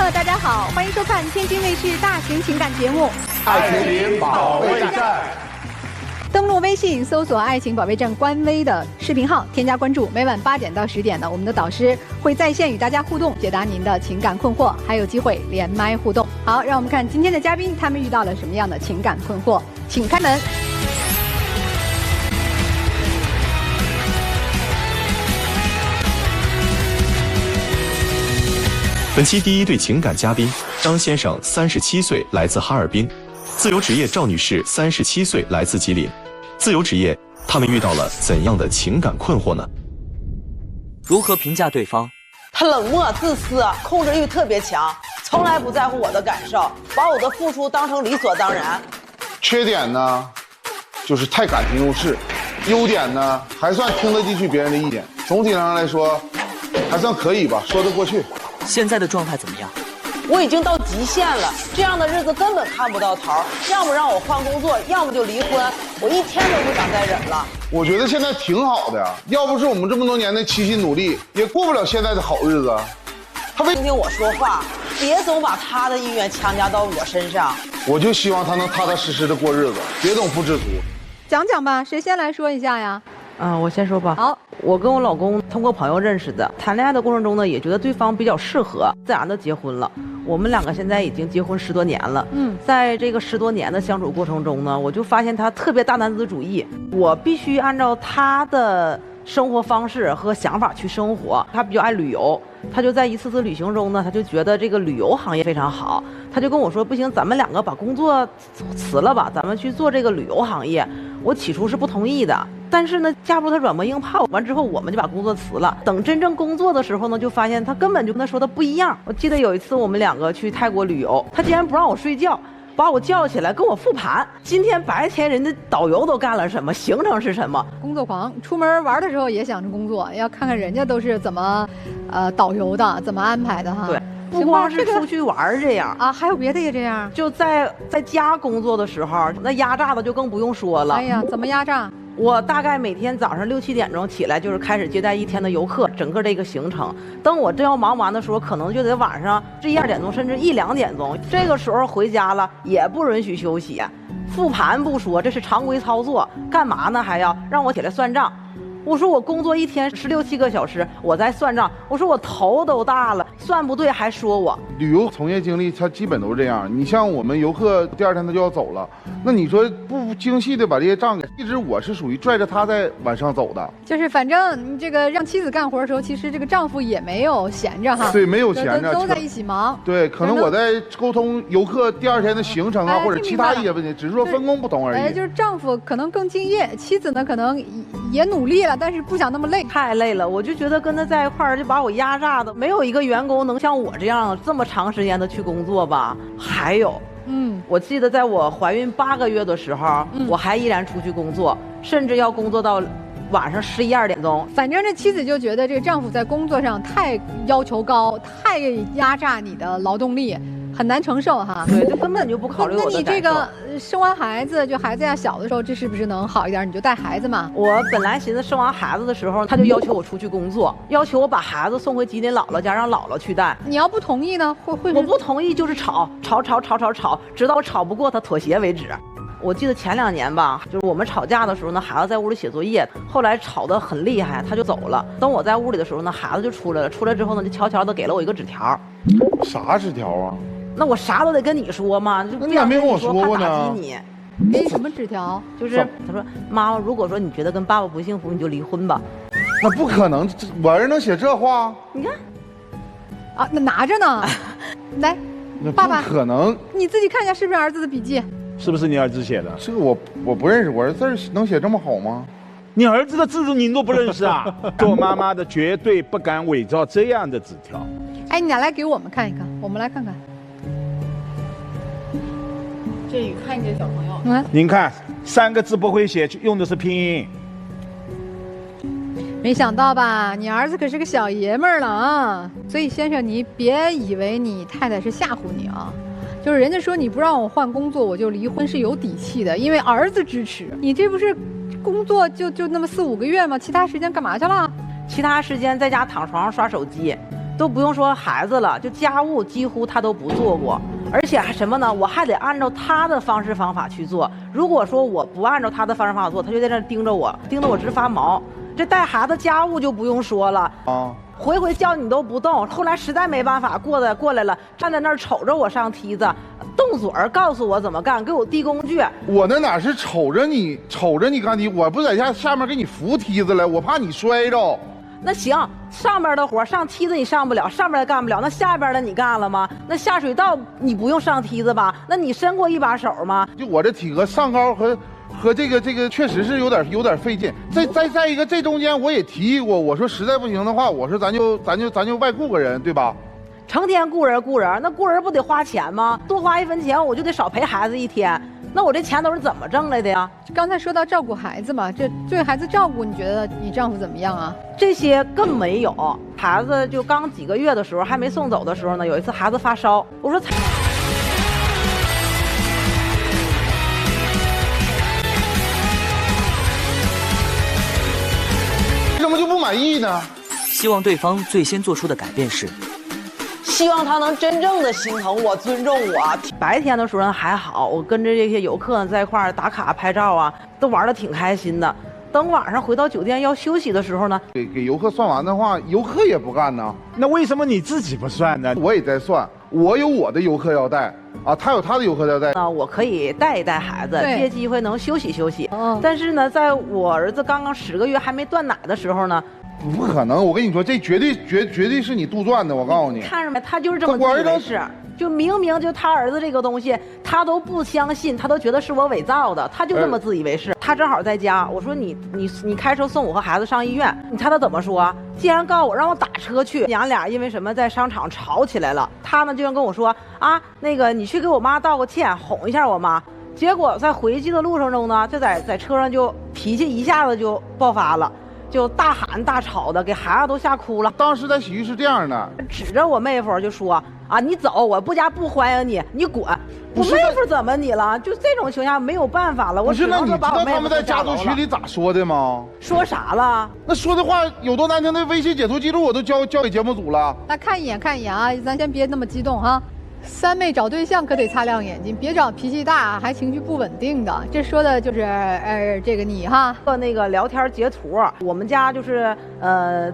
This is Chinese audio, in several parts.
客，大家好，欢迎收看天津卫视大型情感节目《爱情保卫战》。登录微信搜索"爱情保卫战"官微的视频号，添加关注。每晚8点到10点呢，我们的导师会在线与大家互动，解答您的情感困惑，还有机会连麦互动。好，让我们看今天的嘉宾，他们遇到了什么样的情感困惑？请开门。本期第一对情感嘉宾张先生，37岁，来自哈尔滨；自由职业赵女士，37岁，来自吉林。自由职业，他们遇到了怎样的情感困惑呢？如何评价对方？他冷漠、自私，控制欲特别强，从来不在乎我的感受，把我的付出当成理所当然。缺点呢，就是太感情用事；优点呢，还算听得进去别人的意见。总体上来说，还算可以吧，说得过去。现在的状态怎么样？我已经到极限了，这样的日子根本看不到头，要么让我换工作，要么就离婚，我一天都不想再忍了。我觉得现在挺好的呀，要不是我们这么多年的齐心努力，也过不了现在的好日子。他为听听我说话，别总把他的意愿强加到我身上。我就希望他能踏踏实实的过日子，别总不知足。讲讲吧，谁先来说一下呀？我先说吧。好，我跟我老公通过朋友认识的，谈恋爱的过程中呢，也觉得对方比较适合，自然的结婚了。我们两个现在已经结婚10多年了。在这个10多年的相处过程中呢，我就发现他特别大男子主义，我必须按照他的生活方式和想法去生活。他比较爱旅游，他就在一次次旅行中呢，他就觉得这个旅游行业非常好，他就跟我说，不行，咱们两个把工作辞了吧，咱们去做这个旅游行业。我起初是不同意的，但是呢，架不住他软磨硬泡，完之后我们就把工作辞了。等真正工作的时候呢，就发现他根本就跟他说的不一样。我记得有一次我们两个去泰国旅游，他竟然不让我睡觉，把我叫起来跟我复盘，今天白天人家导游都干了什么，行程是什么。工作狂，出门玩的时候也想着工作，要看看人家都是怎么导游的，怎么安排的哈。对，不光是出去玩这样啊，还有别的也这样。就在家工作的时候，那压榨的就更不用说了。哎呀，怎么压榨？我大概每天早上6、7点钟起来，就是开始接待一天的游客，整个这个行程。等我真要忙完的时候，可能就得晚上11、2点钟，甚至1、2点钟。这个时候回家了，也不允许休息。复盘不说，这是常规操作，干嘛呢？还要让我起来算账。我说我工作一天16、17个小时，我在算账。我说我头都大了，算不对还说我。旅游从业经历，他基本都是这样。你像我们游客，第2天他就要走了，那你说不精细的把这些账给，一直我是属于拽着他在晚上走的。就是反正你这个让妻子干活的时候，其实这个丈夫也没有闲着哈。对，没有闲着，都在一起忙。对，可能我在沟通游客第2天的行程啊，或者其他一些问题，只是说分工不同而已。就是丈夫可能更敬业，妻子呢可能也努力了，但是不想那么累，太累了。我就觉得跟他在一块儿就把我压榨的，没有一个员工能像我这样这么长时间的去工作吧。还有，我记得在我怀孕8个月的时候，我还依然出去工作，甚至要工作到晚上11、2点钟。反正这妻子就觉得这个丈夫在工作上太要求高，太压榨你的劳动力，很难承受哈。对，就根本就不考虑我的感受。那你这个生完孩子，就孩子呀小的时候，这是不是能好一点？你就带孩子嘛。我本来寻思生完孩子的时候，他就要求我出去工作，要求我把孩子送回吉林姥姥家，让姥姥去带。你要不同意呢？会我不同意，就是吵，直到我吵不过他妥协为止。我记得前2年吧，就是我们吵架的时候呢，孩子在屋里写作业，后来吵得很厉害，他就走了。等我在屋里的时候呢，孩子就出来了，出来之后呢，就悄悄的给了我一个纸条。啥纸条啊？那我啥都得跟你说嘛，就那你咋没跟我说过呢？怕打击你。给你什么纸条？就是他说，妈妈，如果说你觉得跟爸爸不幸福，你就离婚吧。那不可能，我儿能写这话？你看，啊，那拿着呢。来，爸爸，不可能。你自己看一下是不是儿子的笔记？是不是你儿子写的？这个我不认识，我儿子字能写这么好吗？你儿子的字你都不认识啊？做妈妈的绝对不敢伪造这样的纸条。哎，你俩来给我们看一看，我们来看看。这你看你这小朋友，您看3个字不会写，用的是拼音。没想到吧，你儿子可是个小爷们儿了啊！所以先生，你别以为你太太是吓唬你啊。就是人家说你不让我换工作我就离婚是有底气的，因为儿子支持。你这不是工作就那么4、5个月吗？其他时间干嘛去了？其他时间在家躺床上刷手机，都不用说孩子了，就家务几乎他都不做过，而且还什么呢？我还得按照他的方式方法去做。如果说我不按照他的方式方法做，他就在那盯着我，盯得我直发毛。这带孩子家务就不用说了啊，回回叫你都不动。后来实在没办法，过来了，站在那儿瞅着我上梯子，动嘴儿告诉我怎么干，给我递工具。我那哪是瞅着你干梯，我不在下面给你扶梯子来，我怕你摔着。那行，上边的活上梯子你上不了，上边的干不了，那下边的你干了吗？那下水道你不用上梯子吧？那你伸过一把手吗？就我这体格上高和这个确实是有点费劲。再一个，这中间我也提议过，我说实在不行的话，我说咱就外雇个人，对吧？成天雇人，那雇人不得花钱吗？多花1分钱我就得少陪孩子1天。那我这钱都是怎么挣来的呀？刚才说到照顾孩子嘛，这对孩子照顾，你觉得你丈夫怎么样啊？这些更没有。孩子就刚几个月的时候，还没送走的时候呢，有一次孩子发烧，我说为什么就不满意呢？希望对方最先做出的改变是，希望他能真正的心疼我、尊重我。白天的时候还好，我跟着这些游客在一块儿打卡拍照啊，都玩得挺开心的。等晚上回到酒店要休息的时候呢，给游客算完的话，游客也不干呢。那为什么你自己不算呢？我也在算，我有我的游客要带啊，他有他的游客要带。我可以带一带孩子，借机会能休息休息。但是呢，在我儿子刚刚10个月还没断奶的时候呢，不可能！我跟你说，这绝对是你杜撰的。我告诉你，看着没？他就是这么自以为是。就明明就他儿子这个东西，他都不相信，他都觉得是我伪造的，他就这么自以为是。他正好在家，我说你开车送我和孩子上医院，你猜他怎么说？既然告诉我让我打车去，娘俩因为什么在商场吵起来了，他呢就跟我说啊，那个你去给我妈道个歉，哄一下我妈。结果在回去的路程中呢，就在车上就脾气一下子就爆发了。就大喊大吵的，给孩子都吓哭了。当时在洗浴是这样的，指着我妹夫就说啊，你走，我不家不欢迎你，你滚！我妹夫怎么你了？就这种情况下没有办法了，我只能说把我妹夫不是，那你知道他们在家族群里咋说的吗？说啥了？那说的话有多难听的微信解读记录我都交给节目组了。那看一眼啊，咱先别那么激动哈。三妹找对象可得擦亮眼睛，别找脾气大还情绪不稳定的。这说的就是这个你哈。那个聊天截图，我们家就是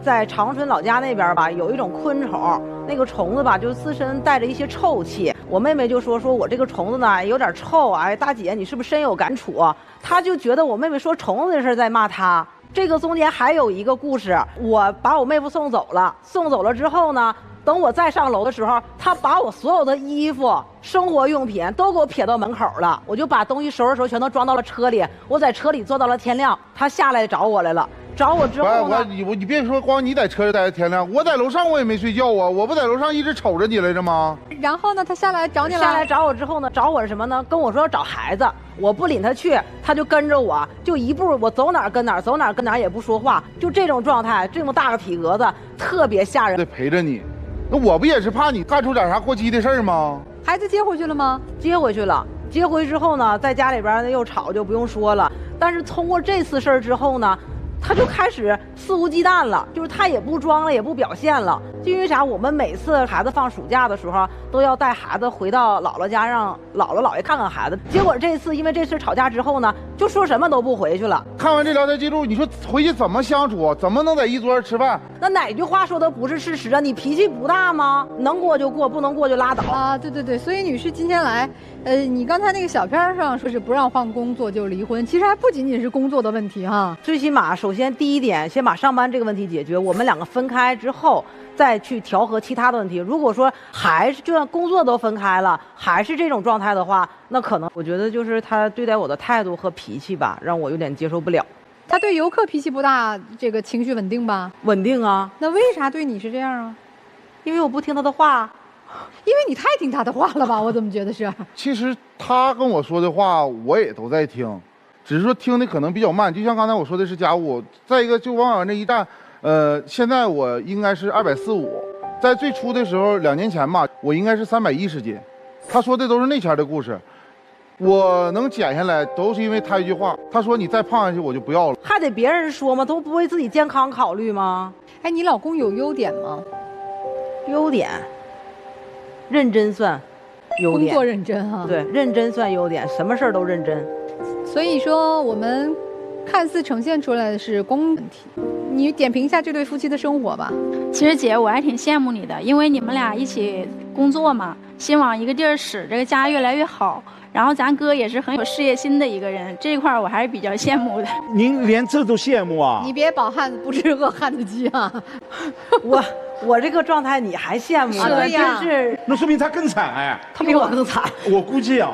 在长春老家那边吧，有一种昆虫，那个虫子吧就自身带着一些臭气。我妹妹就说我这个虫子呢有点臭，哎，大姐你是不是深有感触？她就觉得我妹妹说虫子的事在骂她。这个中间还有一个故事，我把我妹夫送走了之后呢。等我再上楼的时候，他把我所有的衣服、生活用品都给我撇到门口了。我就把东西收拾收拾，全都装到了车里。我在车里坐到了天亮。他下来找我来了，找我之后呢，你别说光你在车里待到天亮，我在楼上我也没睡觉啊，我不在楼上一直瞅着你来着吗？然后呢，他下来找你了。下来找我之后呢，找我是什么呢？跟我说要找孩子，我不领他去，他就跟着我，就一步我走哪儿跟哪儿，走哪儿跟哪儿也不说话，就这种状态，这么大个体格子，特别吓人。得陪着你。那我不也是怕你干出点啥过激的事儿吗？孩子接回去了吗？接回去了。接回去之后呢，在家里边又吵就不用说了。但是通过这次事儿之后呢，他就开始肆无忌惮了，就是他也不装了，也不表现了。就因为啥？我们每次孩子放暑假的时候，都要带孩子回到姥姥家，让姥姥姥爷看看孩子。结果这次因为这次吵架之后呢，就说什么都不回去了。看完这聊天记录，你说回去怎么相处？怎么能在一桌上吃饭？那哪句话说的不是事实啊？你脾气不大吗？能过就过，不能过就拉倒啊！对，所以女士今天来，你刚才那个小片上说是不让换工作就离婚，其实还不仅仅是工作的问题哈。最起码，首先第一点，先把上班这个问题解决，我们两个分开之后。再去调和其他的问题。如果说还是就算工作都分开了，还是这种状态的话，那可能我觉得就是他对待我的态度和脾气吧，让我有点接受不了。他对游客脾气不大，这个情绪稳定吧？稳定啊。那为啥对你是这样啊？因为我不听他的话。因为你太听他的话了吧？我怎么觉得是？其实他跟我说的话，我也都在听，只是说听的可能比较慢。就像刚才我说的是家务，再一个就往往那一站。现在我应该是245，在最初的时候2年前吧，我应该是310斤。他说的都是那前的故事，我能减下来都是因为他一句话，他说你再胖下去我就不要了。还得别人说吗？都不为自己健康考虑吗？哎，你老公有优点吗？优点，认真算优点。工作认真哈。对，认真算优点，什么事儿都认真。所以说我们看似呈现出来的是公问题，你点评一下这对夫妻的生活吧。其实姐，我还挺羡慕你的，因为你们俩一起工作嘛，心往一个地儿使，这个家越来越好。然后咱哥也是很有事业心的一个人，这一块我还是比较羡慕的。您连这都羡慕啊？你别饱汉子不吃饿汉子饥啊！我这个状态你还羡慕呢？对呀，真是。那说明他更惨哎。他比我更惨。我估计啊，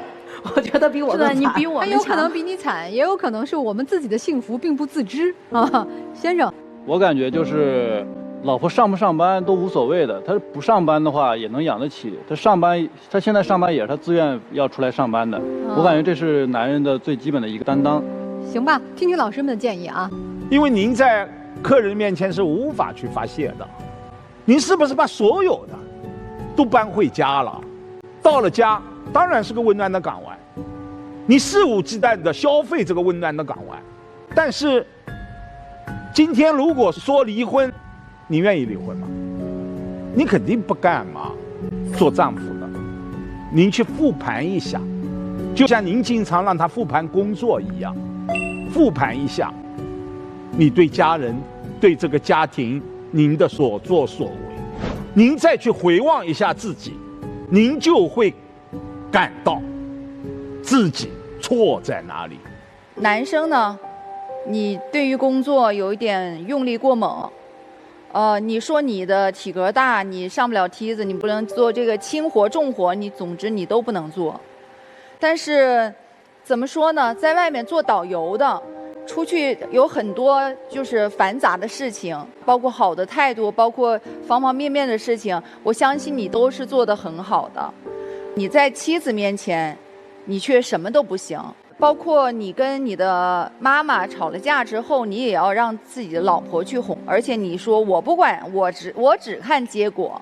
我觉得比我更惨。你比我他有可能比你惨，也有可能是我们自己的幸福并不自知啊，先生。我感觉就是老婆上不上班都无所谓的，她不上班的话也能养得起。她上班，她现在上班也是她自愿要出来上班的。我感觉这是男人的最基本的一个担当。行吧，听听老师们的建议啊。因为您在客人面前是无法去发泄的，您是不是把所有的都搬回家了？到了家当然是个温暖的港湾，你肆无忌惮的消费这个温暖的港湾。但是今天如果说离婚，你愿意离婚吗？你肯定不干嘛。做丈夫的，您去复盘一下，就像您经常让他复盘工作一样，复盘一下你对家人、对这个家庭您的所作所为，您再去回望一下自己，您就会感到自己错在哪里。男生呢，你对于工作有一点用力过猛，你说你的体格大，你上不了梯子，你不能做这个轻活重活，总之你都不能做。但是怎么说呢，在外面做导游的，出去有很多就是繁杂的事情，包括好的态度，包括方方面面的事情，我相信你都是做得很好的。你在妻子面前，你却什么都不行。包括你跟你的妈妈吵了架之后，你也要让自己的老婆去哄，而且你说我不管，我只看结果。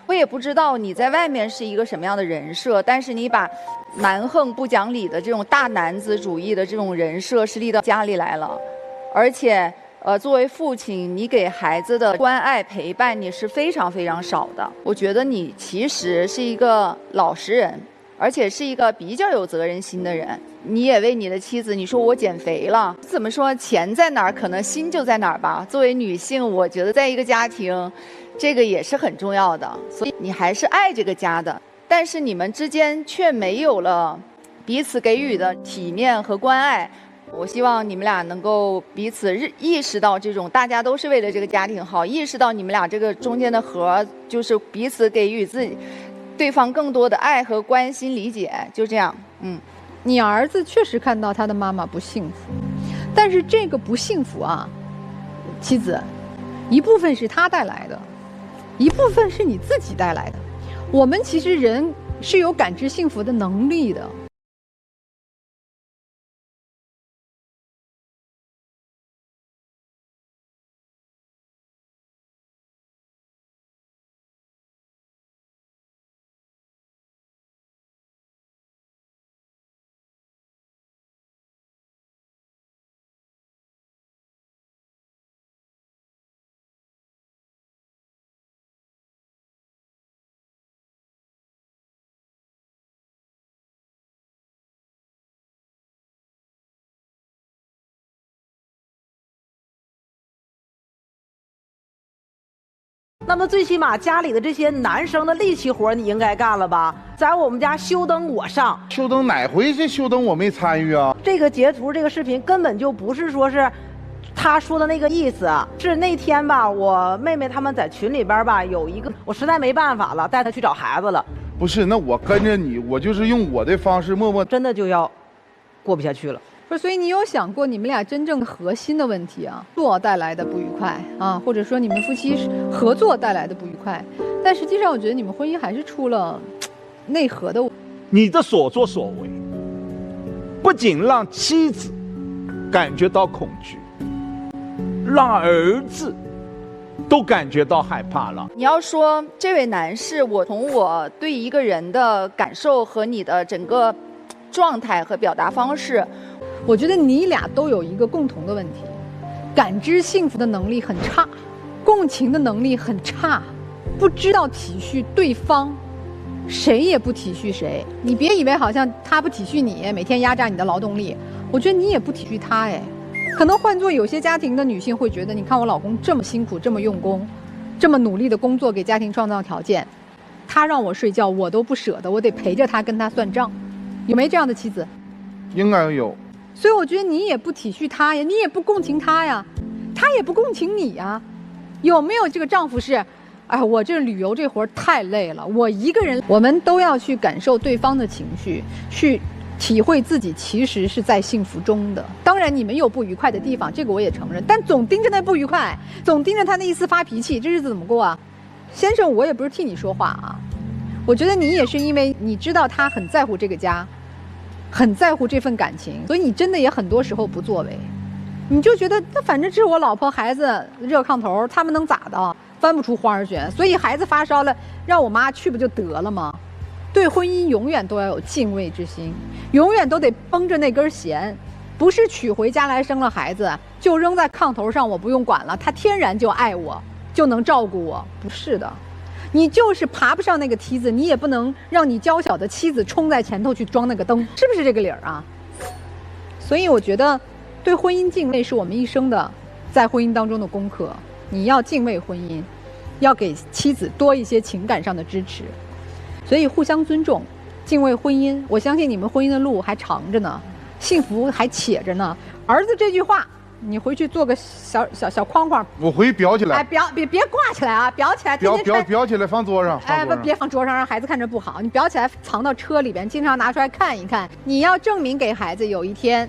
我也不知道你在外面是一个什么样的人设，但是你把蛮横不讲理的这种大男子主义的这种人设是立到家里来了，而且作为父亲，你给孩子的关爱陪伴你是非常非常少的。我觉得你其实是一个老实人，而且是一个比较有责任心的人。你也为你的妻子，你说我减肥了，怎么说钱在哪儿，可能心就在哪儿吧。作为女性，我觉得在一个家庭，这个也是很重要的。所以你还是爱这个家的，但是你们之间却没有了彼此给予的体面和关爱。我希望你们俩能够彼此意识到这种大家都是为了这个家庭好，意识到你们俩这个中间的核就是彼此给予对方更多的爱和关心理解，就这样。你儿子确实看到他的妈妈不幸福，但是这个不幸福啊，妻子，一部分是他带来的，一部分是你自己带来的。我们其实人是有感知幸福的能力的。那么最起码家里的这些男生的力气活你应该干了吧？在我们家修灯我上，修灯哪回是修灯我没参与啊？这个截图这个视频根本就不是说是他说的那个意思，是那天吧，我妹妹他们在群里边吧有一个，我实在没办法了，带她去找孩子了。不是，那我跟着你，我就是用我的方式默默，真的就要过不下去了。不是，所以你有想过你们俩真正核心的问题啊，做带来的不愉快啊，或者说你们夫妻合作带来的不愉快，但实际上我觉得你们婚姻还是出了内核的。你的所作所为，不仅让妻子感觉到恐惧，让儿子都感觉到害怕了。你要说这位男士，我从我对一个人的感受和你的整个状态和表达方式，我觉得你俩都有一个共同的问题，感知幸福的能力很差，共情的能力很差。不知道体恤对方，谁也不体恤谁。你别以为好像他不体恤你，每天压榨你的劳动力，我觉得你也不体恤他哎。可能换做有些家庭的女性会觉得，你看我老公这么辛苦，这么用功，这么努力的工作，给家庭创造条件，他让我睡觉我都不舍得，我得陪着他跟他算账。有没这样的妻子？应该有。所以我觉得你也不体恤他呀，你也不共情他呀，他也不共情你呀。有没有这个丈夫是，哎，我这旅游这活太累了，我一个人。我们都要去感受对方的情绪，去体会自己其实是在幸福中的。当然你们有不愉快的地方，这个我也承认，但总盯着那不愉快，总盯着他那一丝发脾气，这日子怎么过啊？先生，我也不是替你说话啊，我觉得你也是因为你知道他很在乎这个家，很在乎这份感情，所以你真的也很多时候不作为，你就觉得那反正这是我老婆孩子热炕头，他们能咋的？翻不出花儿卷，所以孩子发烧了，让我妈去不就得了吗？对婚姻永远都要有敬畏之心，永远都得绷着那根弦，不是娶回家来生了孩子就扔在炕头上，我不用管了，他天然就爱我，就能照顾我，不是的。你就是爬不上那个梯子，你也不能让你娇小的妻子冲在前头去装那个灯，是不是这个理儿啊？所以我觉得，对婚姻敬畏是我们一生的在婚姻当中的功课。你要敬畏婚姻，要给妻子多一些情感上的支持。所以互相尊重，敬畏婚姻。我相信你们婚姻的路还长着呢，幸福还且着呢。儿子这句话，你回去做个小框框，我回去裱起来。哎，别挂起来啊，裱起来，裱起来放桌上。哎，别放桌上，让孩子看着不好。你裱起来，藏到车里边，经常拿出来看一看。你要证明给孩子，有一天，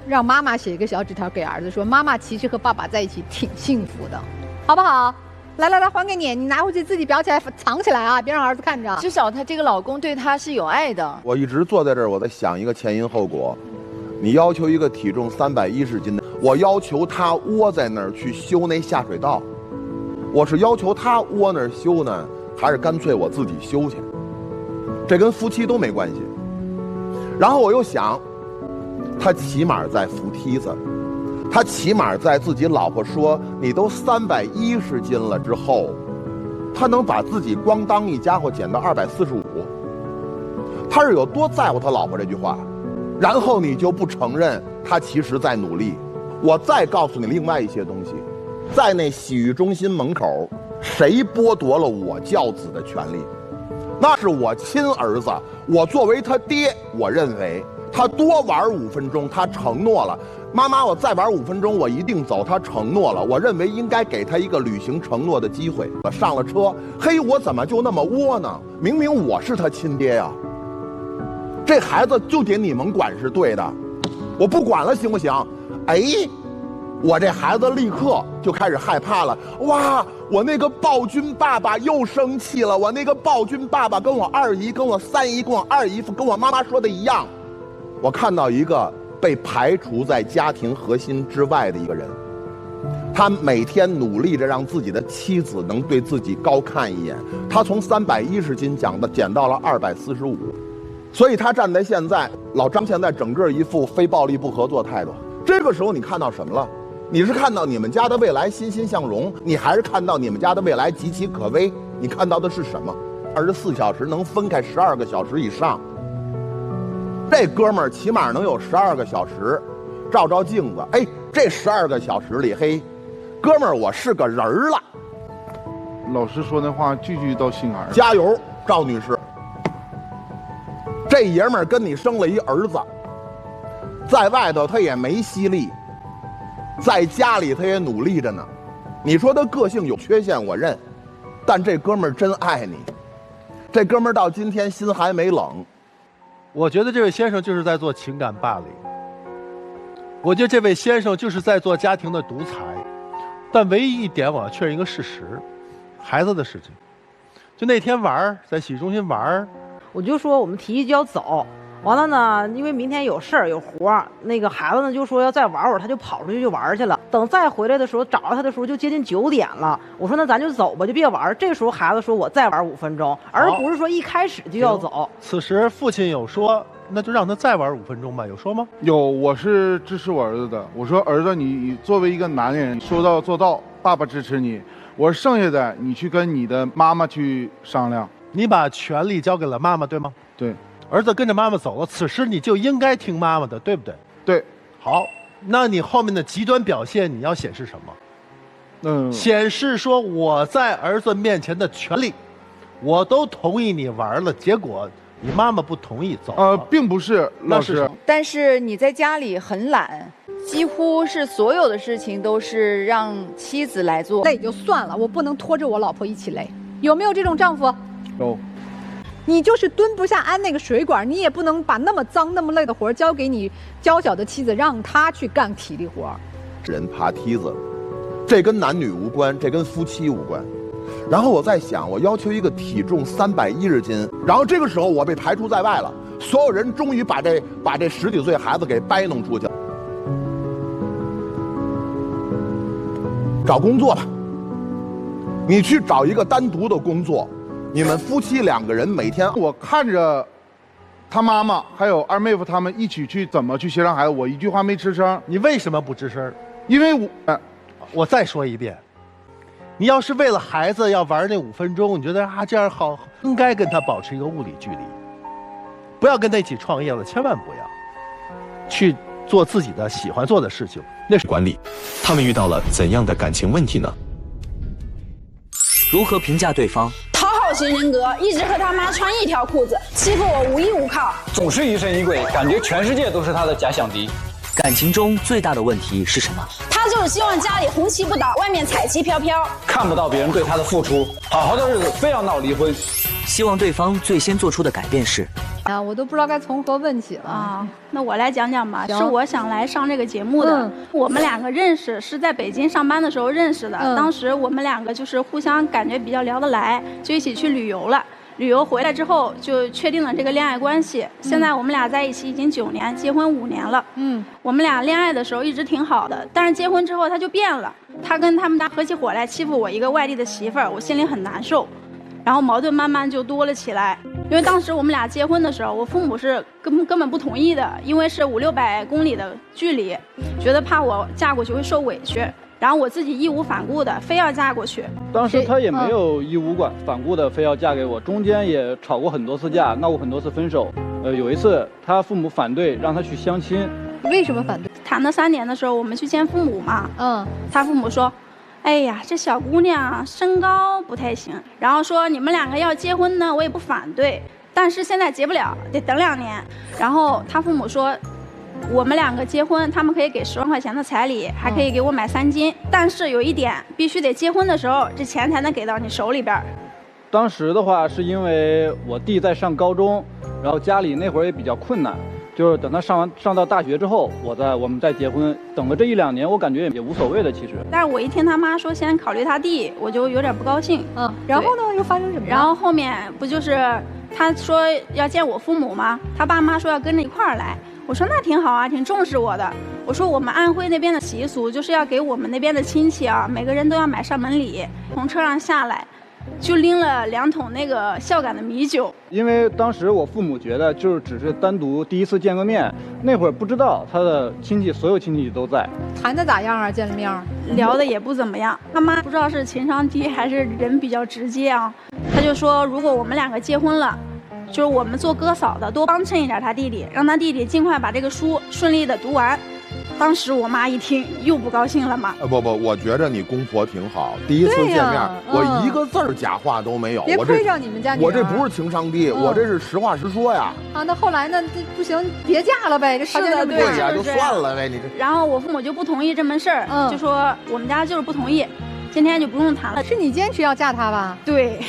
让妈妈写一个小纸条给儿子，说妈妈其实和爸爸在一起挺幸福的，好不好？来，还给你，你拿回去自己裱起来，藏起来啊，别让儿子看着。至少她这个老公对她是有爱的。我一直坐在这儿，我在想一个前因后果。你要求一个体重310斤的，我要求他窝在那儿去修那下水道，我是要求他窝那儿修呢，还是干脆我自己修去？这跟夫妻都没关系。然后我又想，他起码在扶梯子，他起码在自己老婆说你都310斤了之后，他能把自己咣当一家伙减到245，他是有多在乎他老婆这句话。然后你就不承认他其实在努力。我再告诉你另外一些东西，在那洗浴中心门口，谁剥夺了我教子的权利？那是我亲儿子，我作为他爹，我认为他多玩5分钟，他承诺了，妈妈，我再玩5分钟，我一定走，他承诺了，我认为应该给他一个履行承诺的机会。我上了车，嘿，我怎么就那么窝呢？明明我是他亲爹呀！这孩子就得你们管是对的，我不管了，行不行？哎，我这孩子立刻就开始害怕了。哇，我那个暴君爸爸又生气了。我那个暴君爸爸跟我二姨、跟我三姨、跟我二姨夫、跟我妈妈说的一样。我看到一个被排除在家庭核心之外的一个人，他每天努力着让自己的妻子能对自己高看一眼。他从310斤减到了245。所以他站在现在，老张现在整个一副非暴力不合作态度。这个时候你看到什么了？你是看到你们家的未来欣欣向荣，你还是看到你们家的未来岌岌可危？你看到的是什么？24小时能分开12个小时以上，这哥们儿起码能有12个小时，照照镜子，哎，这12个小时里，嘿，哥们儿，我是个人儿了。老师说那话句句到心坎儿。加油，赵女士。这爷们儿跟你生了一儿子，在外头他也没犀利，在家里他也努力着呢。你说他个性有缺陷，我认，但这哥们儿真爱你。这哥们儿到今天心还没冷。我觉得这位先生就是在做情感霸凌，我觉得这位先生就是在做家庭的独裁。但唯一一点我要确认一个事实，孩子的事情。就那天在洗浴中心玩，我就说我们提议就要走，完了呢，因为明天有事儿有活儿，那个孩子呢就说要再玩会儿，他就跑出去就玩去了。等再回来的时候找到他的时候就接近9点了。我说那咱就走吧，就别玩。这时候孩子说我再玩5分钟，而不是说一开始就要走。此时父亲有说那就让他再玩5分钟吧，有说吗？有，我是支持我儿子的。我说儿子，你作为一个男人说到做到，爸爸支持你。我说剩下的你去跟你的妈妈去商量。你把权力交给了妈妈，对吗？对。儿子跟着妈妈走了，此时你就应该听妈妈的，对不对？对。好，那你后面的极端表现你要显示什么？显示说我在儿子面前的权利，我都同意你玩了，结果你妈妈不同意走。并不是，老师。但是你在家里很懒，几乎是所有的事情都是让妻子来做。累就算了，我不能拖着我老婆一起累。有没有这种丈夫？有。你就是蹲不下安那个水管，你也不能把那么脏那么累的活交给你娇小的妻子，让她去干体力活。人爬梯子，这跟男女无关，这跟夫妻无关。然后我在想，我要求一个体重310斤，然后这个时候我被排除在外了。所有人终于把这10几岁孩子给掰弄出去了。找工作吧，你去找一个单独的工作。你们夫妻2个人每天，我看着他妈妈还有二妹夫他们一起去怎么去协商孩子，我一句话没吱声。你为什么不吱声？因为我再说一遍，你要是为了孩子要玩那5分钟，你觉得这样好，应该跟他保持一个物理距离，不要跟他一起创业了，千万不要去做自己的喜欢做的事情。那是管理，他们遇到了怎样的感情问题呢？如何评价对方？讨好型人格，一直和他妈穿一条裤子，欺负我无依无靠，总是疑神疑鬼，感觉全世界都是他的假想敌。感情中最大的问题是什么？他就是希望家里红旗不倒，外面彩旗飘飘，看不到别人对他的付出，好好的日子非要闹离婚。希望对方最先做出的改变是。我都不知道该从何问起了啊。那我来讲讲吧，是我想来上这个节目的。我们2个认识是在北京上班的时候认识的，当时我们2个就是互相感觉比较聊得来，就一起去旅游了。旅游回来之后就确定了这个恋爱关系。现在我们俩在一起已经9年，结婚5年了。我们俩恋爱的时候一直挺好的，但是结婚之后他就变了，他跟他们家合起伙来欺负我一个外地的媳妇儿，我心里很难受。然后矛盾慢慢就多了起来，因为当时我们俩结婚的时候，我父母是根本不同意的，因为是500-600公里的距离，觉得怕我嫁过去会受委屈，然后我自己义无反顾的非要嫁过去。当时他也没有义无反顾的非要嫁给我，中间也吵过很多次架，闹过很多次分手。有一次他父母反对让他去相亲。为什么反对？谈了3年的时候，我们去见父母嘛。他父母说，哎呀，这小姑娘身高不太行，然后说你们2个要结婚呢，我也不反对，但是现在结不了，得等2年。然后他父母说，我们2个结婚，他们可以给10万块钱的彩礼，还可以给我买3金，但是有一点，必须得结婚的时候，这钱才能给到你手里边。当时的话是因为我弟在上高中，然后家里那会儿也比较困难，就是等他上到大学之后，我们再结婚。等了这1-2年，我感觉也无所谓的其实。但是我一听他妈说先考虑他弟，我就有点不高兴。然后呢又发生什么？然后后面不就是他说要见我父母吗？他爸妈说要跟着一块儿来。我说那挺好啊，挺重视我的。我说我们安徽那边的习俗就是要给我们那边的亲戚啊，每个人都要买上门礼。从车上下来，就拎了2桶那个孝感的米酒。因为当时我父母觉得就是只是单独第一次见个面，那会儿不知道他的所有亲戚都在。谈的咋样啊？见了面聊的也不怎么样。他妈不知道是情商低还是人比较直接啊，他就说如果我们2个结婚了，就是我们做哥嫂的多帮衬一点他弟弟，让他弟弟尽快把这个书顺利的读完。当时我妈一听又不高兴了嘛。不，我觉着你公婆挺好，第一次见面，我一个字儿假话都没有。别亏着你们家女儿。我这不是情商低，我这是实话实说呀。那后来呢？这不行，别嫁了呗，这条件这么对呀，就算了呗，你这。然后我父母就不同意这门事儿，就说我们家就是不同意，今天就不用谈了。是你坚持要嫁他吧？对。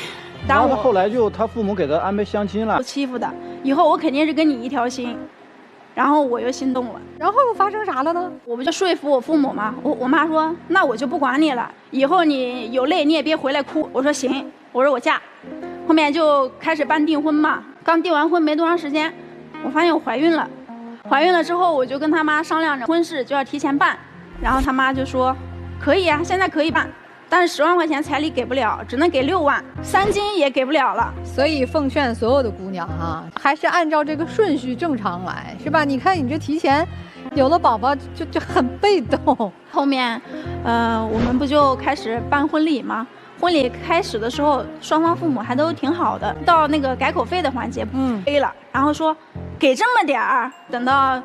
然后后来他父母给他安排相亲了。欺负的，以后我肯定是跟你一条心。然后我又心动了，然后又发生啥了呢？我不就说服我父母吗？我妈说，那我就不管你了，以后你有累你也别回来哭。我说行，我说我嫁。后面就开始办订婚嘛，刚订完婚没多长时间，我发现我怀孕了。怀孕了之后，我就跟他妈商量着婚事就要提前办，然后他妈就说，可以啊，现在可以办。但是10万块钱彩礼给不了，只能给6万，3金也给不了了。所以奉劝所有的姑娘啊，还是按照这个顺序正常来，是吧？你看你这提前有了宝宝就很被动。后面，我们不就开始办婚礼吗？婚礼开始的时候，双方父母还都挺好的。到那个改口费的环节，飞了，然后说给这么点儿。等到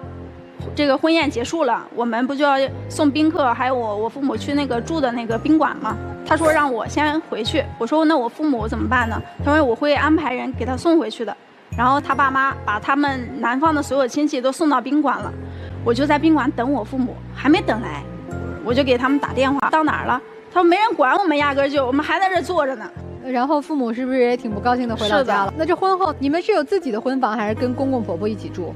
这个婚宴结束了，我们不就要送宾客，还有我父母去那个住的那个宾馆吗？他说让我先回去，我说那我父母怎么办呢？他说我会安排人给他送回去的。然后他爸妈把他们南方的所有亲戚都送到宾馆了，我就在宾馆等我父母，还没等来，我就给他们打电话，到哪儿了？他说没人管我们，压根就我们还在这坐着呢。然后父母是不是也挺不高兴的回到家了？那这婚后你们是有自己的婚房，还是跟公公婆婆一起住？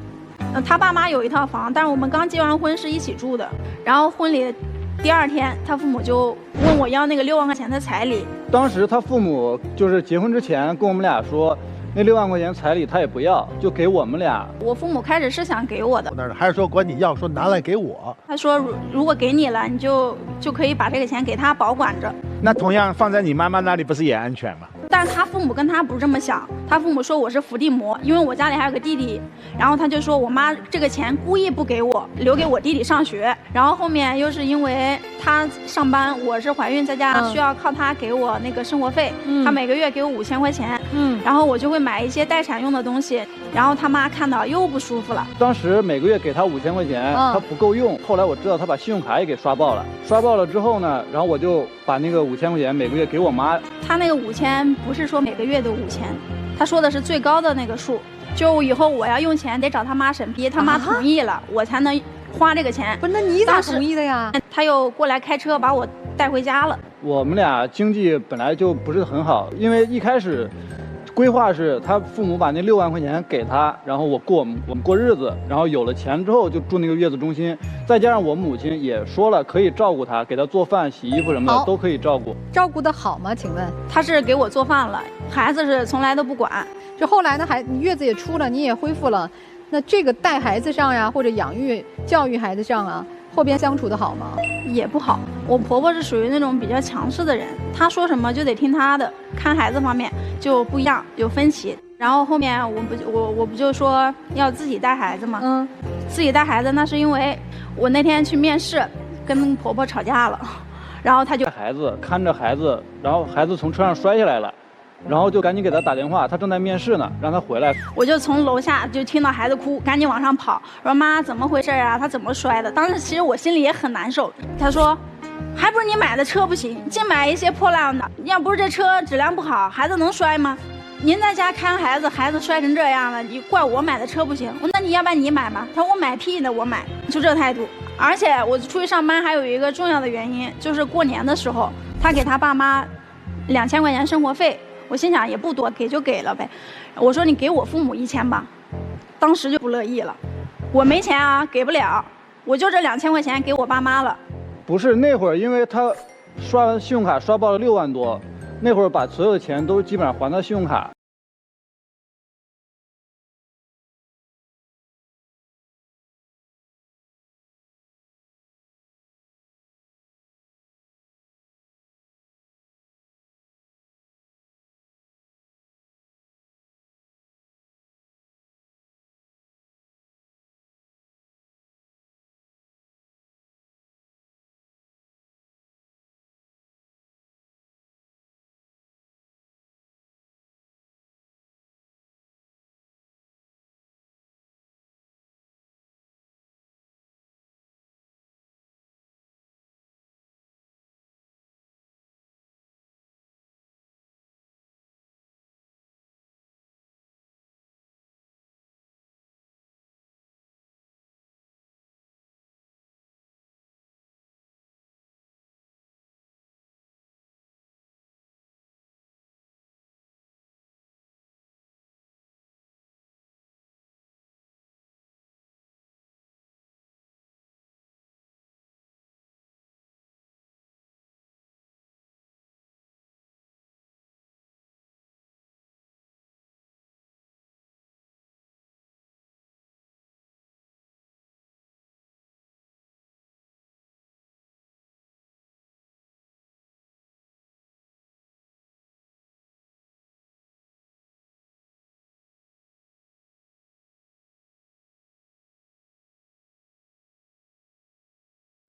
他爸妈有一套房，但是我们刚结完婚是一起住的。然后婚礼第2天，他父母就问我要那个6万块钱的彩礼。当时他父母就是结婚之前跟我们俩说，那6万块钱彩礼他也不要，就给我们俩。我父母开始是想给我的，还是说管你要，说拿来给我？他说如果给你了，你就可以把这个钱给他保管着。那同样放在你妈妈那里不是也安全吗？但是他父母跟他不是这么想，他父母说我是伏地魔，因为我家里还有个弟弟，然后他就说我妈这个钱故意不给我，留给我弟弟上学。然后后面又是因为他上班，我是怀孕在家，需要靠他给我那个生活费，他每个月给我5000块钱，然后我就会买一些待产用的东西，然后他妈看到又不舒服了。当时每个月给他5000块钱，他不够用，后来我知道他把信用卡也给刷爆了，刷爆了之后呢，然后我就把那个5000块钱每个月给我妈。他那个5000不是说每个月都5000，他说的是最高的那个数，就以后我要用钱得找他妈审批，他妈同意了，我才能花这个钱。不是，那你咋同意的呀？他又过来开车把我带回家了。我们俩经济本来就不是很好，因为一开始规划是他父母把那6万块钱给他，然后我们过日子，然后有了钱之后就住那个月子中心，再加上我母亲也说了可以照顾他，给他做饭、洗衣服什么的都可以照顾。照顾得好吗？请问他是给我做饭了，孩子是从来都不管。就后来呢，你月子也出了，你也恢复了，那这个带孩子上呀，或者养育教育孩子上啊，后边相处的好吗？也不好。我婆婆是属于那种比较强势的人，她说什么就得听她的，看孩子方面就不一样，有分歧。然后后面我不就说要自己带孩子吗？自己带孩子那是因为我那天去面试，跟婆婆吵架了，然后她就孩子看着孩子，然后孩子从车上摔下来了。然后就赶紧给他打电话，他正在面试呢，让他回来。我就从楼下就听到孩子哭，赶紧往上跑，说妈怎么回事啊？他怎么摔的？当时其实我心里也很难受。他说，还不是你买的车不行，净买一些破烂的，要不是这车质量不好，孩子能摔吗？您在家看孩子，孩子摔成这样了，你怪我买的车不行？那你要不然你买嘛？他说我买屁呢，我买，就这态度。而且我出去上班还有一个重要的原因，就是过年的时候，他给他爸妈2000块钱生活费。我心想也不多，给就给了呗。我说你给我父母1000吧，当时就不乐意了。我没钱啊，给不了，我就这2000块钱给我爸妈了。不是那会儿，因为他刷完信用卡刷爆了6万多，那会儿把所有的钱都基本上还到信用卡。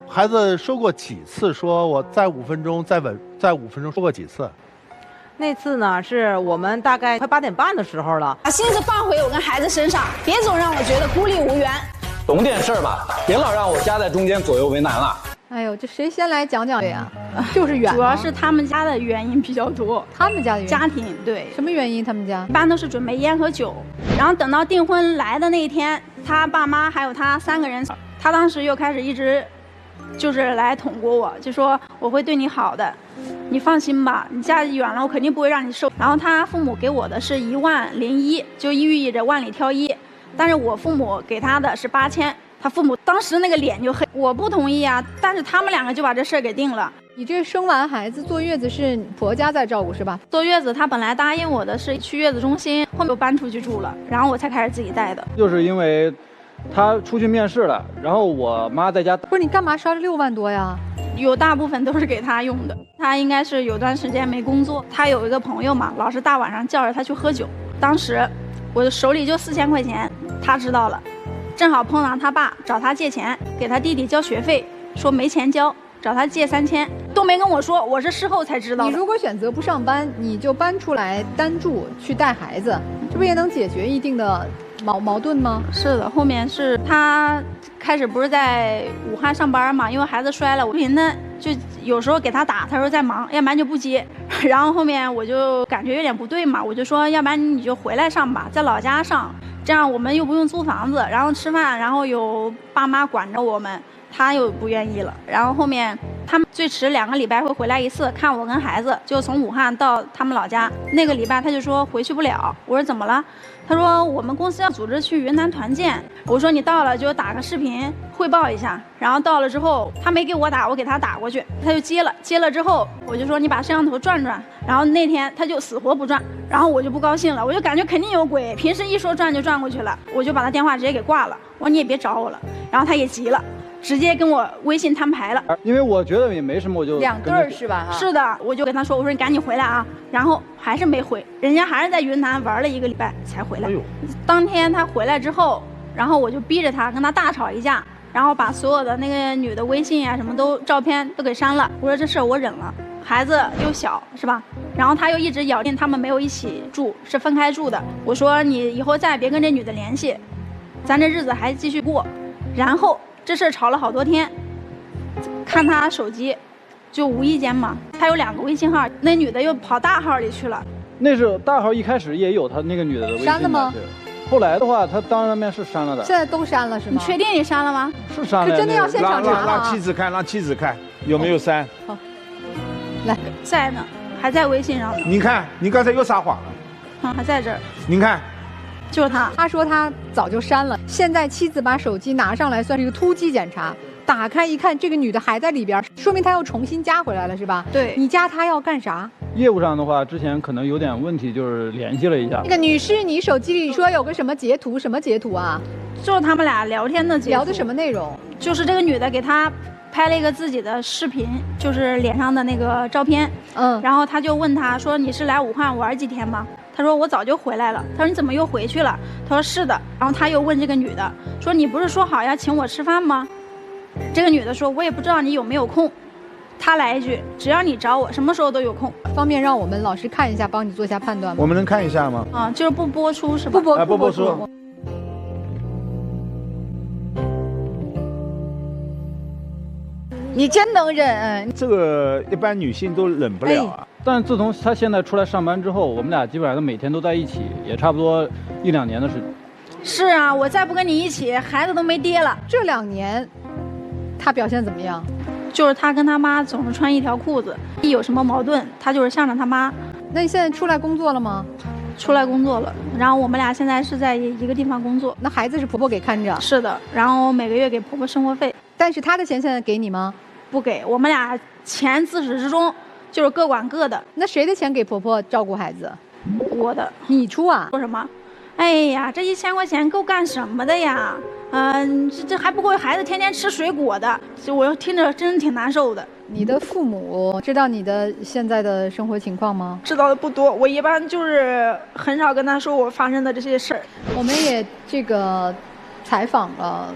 孩子说过几次说我再5分钟，再5分钟，说过几次？那次呢，是我们大概快8点半的时候了，把心思放回我跟孩子身上，别总让我觉得孤立无援。懂点事儿吧，别老让我夹在中间左右为难了。哎呦，这谁先来讲讲呀？就是远，主要是他们家的原因比较多。他们家的原因家庭对什么原因？他们家一般都是准备烟和酒，然后等到订婚来的那一天，他爸妈还有他3个人，他当时又开始一直就是来捅过我，就说我会对你好的，你放心吧，你嫁远了我肯定不会让你受。然后他父母给我的是10001，就寓意着万里挑一，但是我父母给他的是8000。他父母当时那个脸就黑，我不同意啊，但是他们2个就把这事儿给定了。你这生完孩子坐月子是婆家在照顾是吧？坐月子他本来答应我的是去月子中心，后面又搬出去住了，然后我才开始自己带的。就是因为他出去面试了，然后我妈在家。不是你干嘛刷了6万多呀？有大部分都是给他用的。他应该是有段时间没工作，他有一个朋友嘛，老是大晚上叫着他去喝酒。当时我的手里就4000块钱，他知道了。正好碰上他爸找他借钱，给他弟弟交学费，说没钱交，找他借3000，都没跟我说，我是事后才知道的。你如果选择不上班，你就搬出来单住去带孩子，这不也能解决一定的矛盾吗？是的，后面是他开始不是在武汉上班嘛，因为孩子摔了，我不停的就有时候给他打，他说在忙，要不然就不接。然后后面我就感觉有点不对嘛，我就说要不然你就回来上吧，在老家上。这样我们又不用租房子，然后吃饭，然后有爸妈管着我们，他又不愿意了。然后后面他们最迟2个礼拜会回来一次看我跟孩子，就从武汉到他们老家。那个礼拜他就说回去不了，我说怎么了？他说我们公司要组织去云南团建。我说你到了就打个视频汇报一下。然后到了之后他没给我打，我给他打过去，他就接了。接了之后我就说你把摄像头转转。然后那天他就死活不转，然后我就不高兴了，我就感觉肯定有鬼，平时一说转就转过去了，我就把他电话直接给挂了。我说你也别找我了。然后他也急了，直接跟我微信摊牌了。因为我觉得也没什么，我就2对儿是吧？是的，我就跟他说，我说你赶紧回来啊。然后还是没回，人家还是在云南玩了1个礼拜才回来。当天他回来之后，然后我就逼着他跟他大吵一架，然后把所有的那个女的微信啊什么都照片都给删了。我说这事我忍了，孩子又小是吧？然后他又一直咬定他们没有一起住，是分开住的。我说你以后再也别跟这女的联系，咱这日子还继续过。然后这事吵了好多天，看他手机，就无意间嘛，他有2个微信号，那女的又跑大号里去了。那是大号一开始也有他那个女的微信。删了吗？后来的话，他当面是删了的。现在都删了是吗？你确定你删了吗？是删了。可真的要现场查了让妻子看，让妻子看有没有删。好，来，在呢，还在微信上呢。您看，您刚才又撒谎了。还在这儿。您看，就是他。他说他早就删了，现在妻子把手机拿上来，算是一个突击检查。打开一看，这个女的还在里边，说明她又重新加回来了，是吧？对。你加她要干啥？业务上的话，之前可能有点问题，就是联系了一下。那个女士，你手机里说有个什么截图？什么截图啊？就是他们俩聊天的截图。聊的什么内容？就是这个女的给他拍了一个自己的视频，就是脸上的那个照片。然后他就问他说：“你是来武汉玩几天吗？”他说：“我早就回来了。”他说：“你怎么又回去了？”他说：“是的。”然后他又问这个女的说：“你不是说好要请我吃饭吗？”这个女的说：“我也不知道你有没有空。”他来一句：“只要你找我，什么时候都有空。”方便让我们老师看一下，帮你做一下判断吗？我们能看一下吗？啊，就是不播出是吧？不播出。你真能忍，这个一般女性都忍不了啊。但自从他现在出来上班之后，我们俩基本上都每天都在一起，也差不多1、2年的时间。是啊，我再不跟你一起，孩子都没爹了。这2年，他表现怎么样？就是他跟他妈总是穿一条裤子，一有什么矛盾，他就是向着他妈。那你现在出来工作了吗？出来工作了，然后我们俩现在是在一个地方工作。那孩子是婆婆给看着？是的，然后每个月给婆婆生活费。但是他的钱现在给你吗？不给，我们俩钱自始至终就是各管各的。那谁的钱给婆婆照顾孩子？我的。你出啊？说什么？哎呀，这1000块钱够干什么的呀？这还不够孩子天天吃水果的，我听着真挺难受的。你的父母知道你的现在的生活情况吗？知道的不多，我一般就是很少跟他说我发生的这些事儿。我们也采访了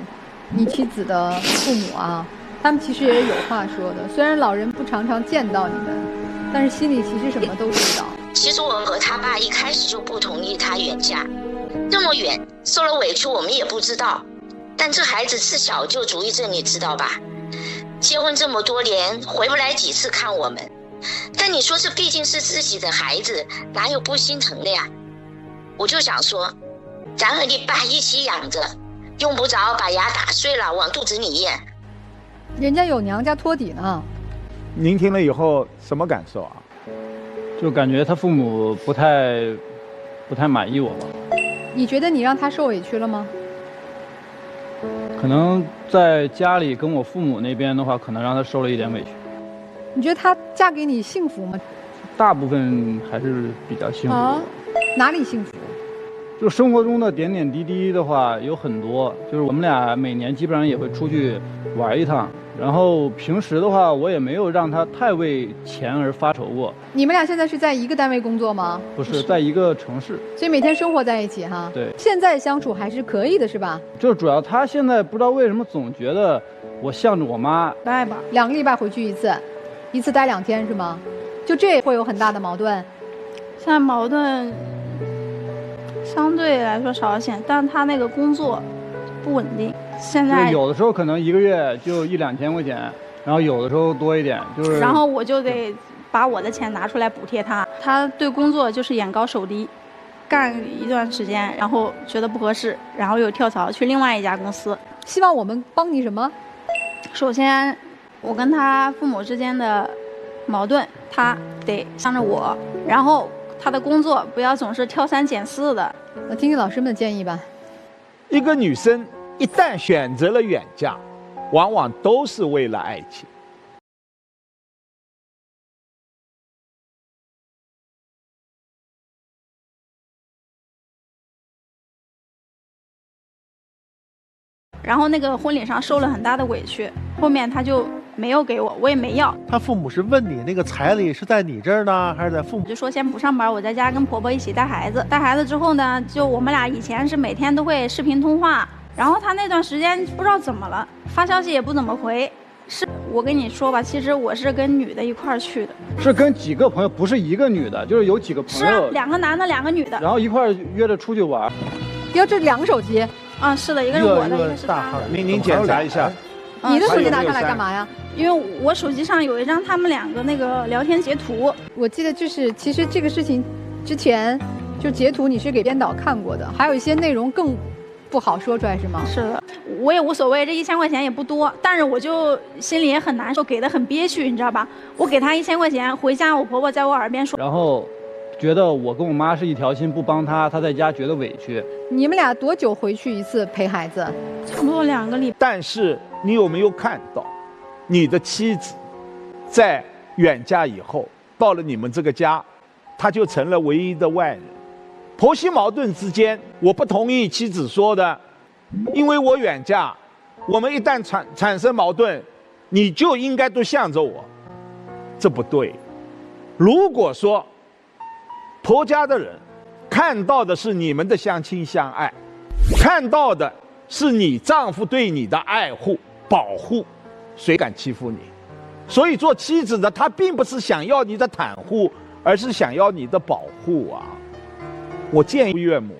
你妻子的父母啊，他们其实也有话说的，虽然老人不常常见到你们，但是心里其实什么都知道。其实我和他爸一开始就不同意他远嫁，这么远受了委屈我们也不知道，但这孩子是小就主意症，你知道吧？结婚这么多年回不来几次看我们，但你说这毕竟是自己的孩子，哪有不心疼的呀？我就想说，咱和你爸一起养着，用不着把牙打碎了往肚子里咽。人家有娘家托底呢。您听了以后什么感受啊？就感觉他父母不太满意我吧。你觉得你让他受委屈了吗？可能在家里跟我父母那边的话，可能让他受了一点委屈。你觉得她嫁给你幸福吗？大部分还是比较幸福。啊，哪里幸福？就生活中的点点滴滴的话有很多，就是我们俩每年基本上也会出去玩一趟，然后平时的话我也没有让他太为钱而发愁过。你们俩现在是在一个单位工作吗？不是，在一个城市，所以每天生活在一起哈。对，现在相处还是可以的，是吧？就是主要他现在不知道为什么总觉得我向着我妈待吧，2个礼拜回去一次，一次待2天是吗？就这会有很大的矛盾。现在矛盾相对来说少一些，但他那个工作不稳定，现在有的时候可能1个月就1-2千块钱，然后有的时候多一点，就是然后我就得把我的钱拿出来补贴他。他对工作就是眼高手低，干一段时间，然后觉得不合适，然后又跳槽去另外一家公司。希望我们帮你什么？首先，我跟他父母之间的矛盾，他得向着我，然后他的工作不要总是挑3拣4的。我听听老师们的建议吧。一个女生一旦选择了远嫁，往往都是为了爱情。然后那个婚礼上受了很大的委屈，后面他就没有给我，我也没要。他父母是问你那个彩礼是在你这儿呢，还是在父母？就说先不上班，我在家跟婆婆一起带孩子。带孩子之后呢，就我们俩以前是每天都会视频通话，然后他那段时间不知道怎么了，发消息也不怎么回。是我跟你说吧，其实我是跟女的一块儿去的。是跟几个朋友，不是一个女的，就是有几个朋友。是2个男的2个女的。然后一块儿约着出去玩。要这2个手机？啊，是的，一个是我的，一个是他的。您检查一下。你的手机拿上来干嘛呀？因为我手机上有一张他们2个那个聊天截图。我记得就是其实这个事情之前就截图你是给编导看过的，还有一些内容更不好说出来是吗？是的，我也无所谓，这1000块钱也不多，但是我就心里也很难受，给的很憋屈，你知道吧？我给他1000块钱，回家我婆婆在我耳边说，然后觉得我跟我妈是一条心，不帮她，她在家觉得委屈。你们俩多久回去一次陪孩子？差不多2个礼拜。但是你有没有看到，你的妻子在远嫁以后，到了你们这个家，她就成了唯一的外人。婆媳矛盾之间，我不同意妻子说的，因为我远嫁，我们一旦产生矛盾，你就应该都向着我，这不对。如果说婆家的人看到的是你们的相亲相爱，看到的是你丈夫对你的爱护保护，谁敢欺负你？所以做妻子的她并不是想要你的袒护，而是想要你的保护啊。我建议岳母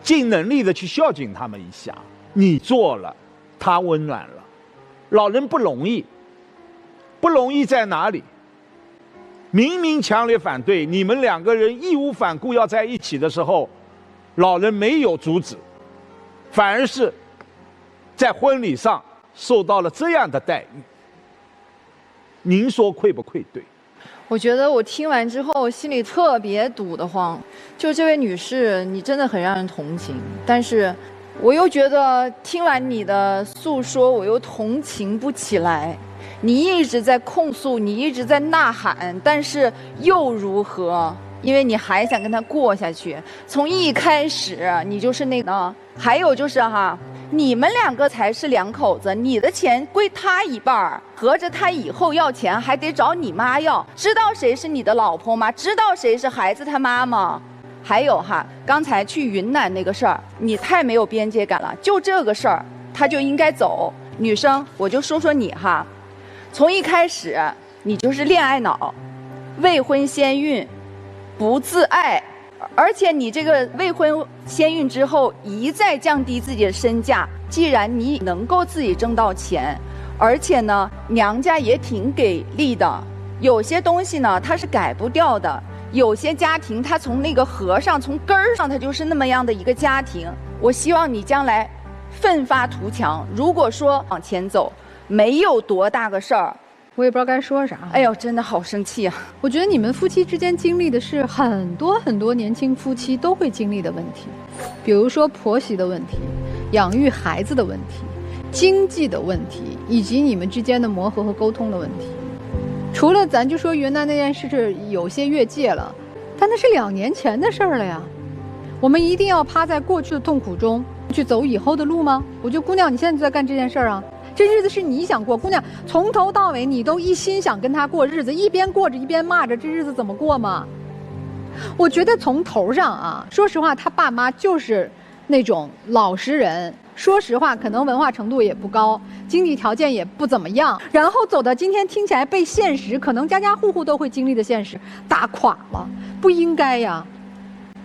尽能力的去孝敬他们一下，你做了，他温暖了。老人不容易，不容易在哪里？明明强烈反对，你们2个人义无反顾要在一起的时候，老人没有阻止，反而是在婚礼上受到了这样的待遇。您说愧不愧对？我觉得我听完之后心里特别堵得慌，就这位女士，你真的很让人同情，但是我又觉得听完你的诉说，我又同情不起来。你一直在控诉，你一直在呐喊，但是又如何？因为你还想跟他过下去。从一开始你就是那个，还有就是哈，你们2个才是2口子，你的钱归他一半，合着他以后要钱还得找你妈要，知道谁是你的老婆吗？知道谁是孩子他妈吗？还有哈，刚才去云南那个事儿，你太没有边界感了，就这个事儿他就应该走。女生，我就说说你哈，从一开始你就是恋爱脑，未婚先孕，不自爱，而且你这个未婚先孕之后一再降低自己的身价。既然你能够自己挣到钱，而且呢娘家也挺给力的，有些东西呢它是改不掉的，有些家庭它从那个核上从根儿上它就是那么样的一个家庭。我希望你将来奋发图强，如果说往前走没有多大个事儿，我也不知道该说啥。哎呦，真的好生气啊！我觉得你们夫妻之间经历的是很多年轻夫妻都会经历的问题，比如说婆媳的问题、养育孩子的问题、经济的问题，以及你们之间的磨合和沟通的问题。除了咱就说云南那件事是有些越界了，但那是2年前的事儿了呀。我们一定要趴在过去的痛苦中去走以后的路吗？我觉得姑娘，你现在就在干这件事儿啊。这日子是你想过，姑娘从头到尾你都一心想跟他过日子，一边过着一边骂着，这日子怎么过吗？我觉得从头上啊，说实话，他爸妈就是那种老实人，说实话，可能文化程度也不高，经济条件也不怎么样，然后走到今天，听起来被现实，可能家家户户都会经历的现实打垮了，不应该呀。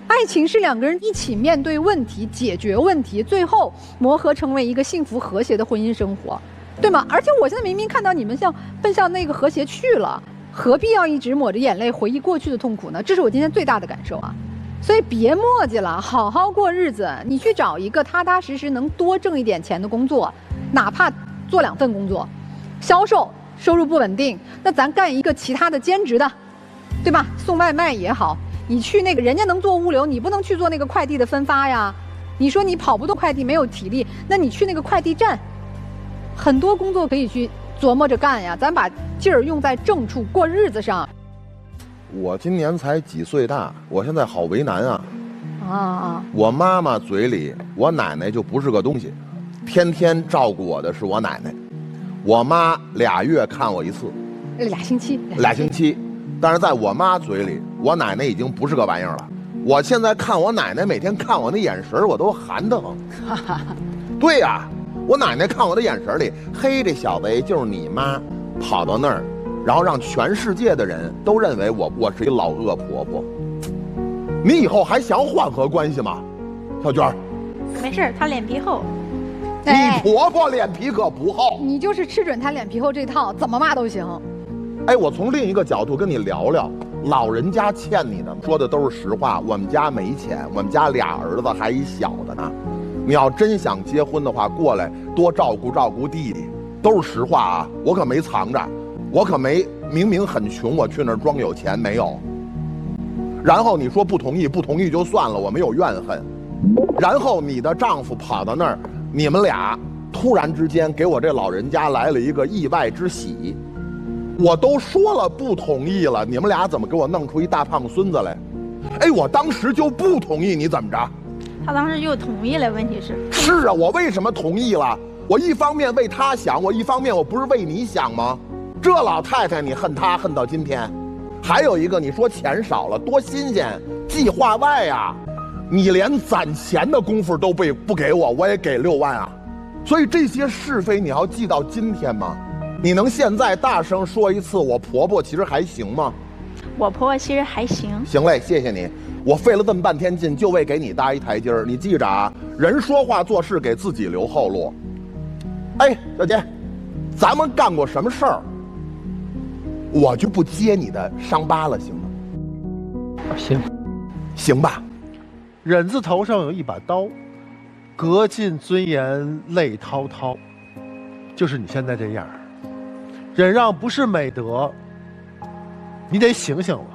爱情是2个人一起面对问题、解决问题，最后磨合成为一个幸福和谐的婚姻生活，对吗？而且我现在明明看到你们奔向那个和谐去了，何必要一直抹着眼泪回忆过去的痛苦呢？这是我今天最大的感受啊！所以别磨叽了，好好过日子。你去找一个踏踏实实能多挣一点钱的工作，哪怕做2份工作，销售收入不稳定，那咱干一个其他的兼职的，对吧？送外卖也好。你去那个人家能做物流，你不能去做那个快递的分发呀。你说你跑不动快递，没有体力，那你去那个快递站，很多工作可以去琢磨着干呀。咱把劲儿用在正处过日子上。我今年才几岁大，我现在好为难啊！我妈妈嘴里我奶奶就不是个东西，天天照顾我的是我奶奶。我妈2月看我1次，2星期，2星期。但是在我妈嘴里，我奶奶已经不是个玩意儿了。我现在看我奶奶每天看我那眼神，我都寒得慌。对呀，我奶奶看我的眼神里，嘿，这小子就是你妈，跑到那儿，然后让全世界的人都认为我是一老恶婆婆。你以后还想缓和关系吗，小娟？没事，她脸皮厚。你婆婆脸皮可不厚，你就是吃准她脸皮厚这套，怎么骂都行。哎，我从另一个角度跟你聊聊，老人家欠你的，说的都是实话。我们家没钱，我们家2儿子还一小的呢。你要真想结婚的话，过来多照顾照顾弟弟，都是实话啊，我可没藏着，我可没明明很穷，我去那儿装有钱，没有。然后你说不同意，不同意就算了，我没有怨恨。然后你的丈夫跑到那儿，你们俩突然之间给我这老人家来了一个意外之喜。我都说了不同意了，你们俩怎么给我弄出一大胖孙子来？哎，我当时就不同意，你怎么着？他当时就同意了，问题是啊，我为什么同意了？我一方面为他想，我一方面我不是为你想吗？这老太太你恨她恨到今天，还有一个你说钱少了，多新鲜，计划外呀！你连攒钱的功夫都不给我，我也给6万啊！所以这些是非你要记到今天吗？你能现在大声说一次我婆婆其实还行吗？我婆婆其实还行。行嘞，谢谢你，我费了这么半天劲，就为给你搭一台阶儿。你记着啊，人说话做事给自己留后路。哎，小姐，咱们干过什么事儿，我就不揭你的伤疤了，行吗？行，行吧。忍字头上有一把刀，革尽尊严泪滔滔，就是你现在这样。忍让不是美德，你得醒醒了。